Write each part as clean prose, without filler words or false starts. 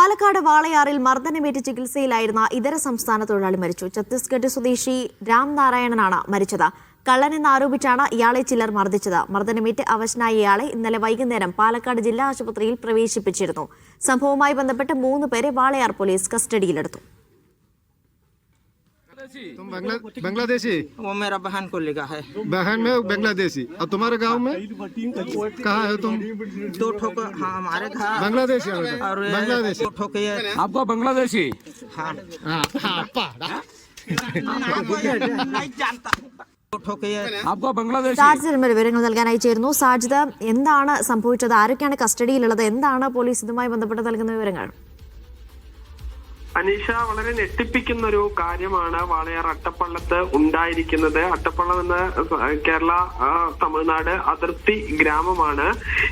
പാലക്കാട് വാളയാറിൽ മർദ്ദനമേറ്റ് ചികിത്സയിലായിരുന്ന ഇതര സംസ്ഥാന തൊഴിലാളി മരിച്ചു. ഛത്തീസ്ഗഡ് സ്വദേശി രാംനാരായണനാണ് മരിച്ചത്. കള്ളനെന്നാരോപിച്ചാണ് ഇയാളെ ചിലർ മർദ്ദിച്ചത്. മർദ്ദനമേറ്റ് അവശനായ ഇയാളെ ഇന്നലെ വൈകുന്നേരം പാലക്കാട് ജില്ലാ ആശുപത്രിയിൽ പ്രവേശിപ്പിച്ചിരുന്നു. സംഭവവുമായി ബന്ധപ്പെട്ട് 3 പേരെ വാളയാർ പോലീസ് കസ്റ്റഡിയിലെടുത്തു. तुम बांग्लादेशी? वो मेरा बहन को लिखा है। बहन में बांग्लादेशी। और तुम्हारे गांव में कहाँ है तुम? 2 ठोक हाँ हमारे घर बांग्लादेशी और बांग्लादेशी 2 ठोक ये आपको बांग्लादेशी हाँ नहीं जानता 2 ठोक ये आपको बांग्लादेशी സാജിദ് വിവരങ്ങൾ നൽകാനായി ചേരുന്നു. സാജിദ്, എന്താണ് സംഭവിച്ചത്? ആരൊക്കെയാണ് കസ്റ്റഡിയിലുള്ളത്? എന്താണ് പോലീസ് ഇതുമായി ബന്ധപ്പെട്ട് നൽകുന്ന വിവരങ്ങൾ? അനീഷ, വളരെ ഞെട്ടിപ്പിക്കുന്ന ഒരു കാര്യമാണ് വാളയാർ അട്ടപ്പള്ളത്ത് ഉണ്ടായിരിക്കുന്നത്. അട്ടപ്പള്ളം എന്ന കേരള തമിഴ്നാട് അതിർത്തി ഗ്രാമമാണ്.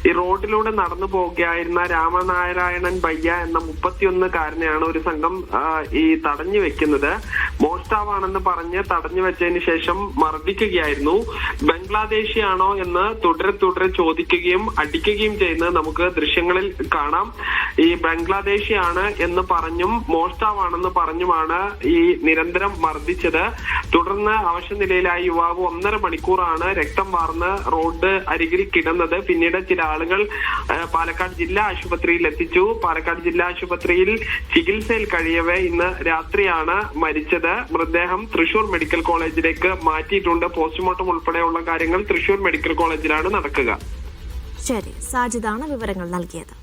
ഈ റോഡിലൂടെ നടന്നു പോവുകയായിരുന്ന രാമനാരായണൻ ബയ്യ എന്ന 31-കാരനെയാണ് ഒരു സംഘം ഈ തടഞ്ഞു വെക്കുന്നത്. മോഷ്ടാവാണെന്ന് പറഞ്ഞ് തടഞ്ഞു വെച്ചതിന് ശേഷം മർദ്ദിക്കുകയായിരുന്നു. ബംഗ്ലാദേശിയാണോ എന്ന് തുടരെ ചോദിക്കുകയും അടിക്കുകയും ചെയ്യുന്നത് നമുക്ക് ദൃശ്യങ്ങളിൽ കാണാം. ഈ ബംഗ്ലാദേശിയാണ് എന്ന് പറഞ്ഞും മോഷ്ടാവാണെന്ന് പറഞ്ഞുമാണ് ഈ നിരന്തരം മർദ്ദിച്ചത്. തുടർന്ന് അവശനിലയിലായ യുവാവ് 1.5 മണിക്കൂറാണ് രക്തം വാർന്ന് റോഡ് അരികിൽ കിടന്നത്. പിന്നീട് ചില ആളുകൾ പാലക്കാട് ജില്ലാ ആശുപത്രിയിൽ എത്തിച്ചു. പാലക്കാട് ജില്ലാ ആശുപത്രിയിൽ ചികിത്സയിൽ കഴിയവേ ഇന്ന് രാത്രിയാണ് മരിച്ചത്. മൃതദേഹം തൃശൂർ മെഡിക്കൽ കോളേജിലേക്ക് മാറ്റിയിട്ടുണ്ട്. പോസ്റ്റ്മോർട്ടം ഉൾപ്പെടെയുള്ള കാര്യങ്ങൾ തൃശൂർ മെഡിക്കൽ കോളേജിലാണ് നടക്കുക. ശരി, സാജിദാണ് വിവരങ്ങൾ നൽകിയത്.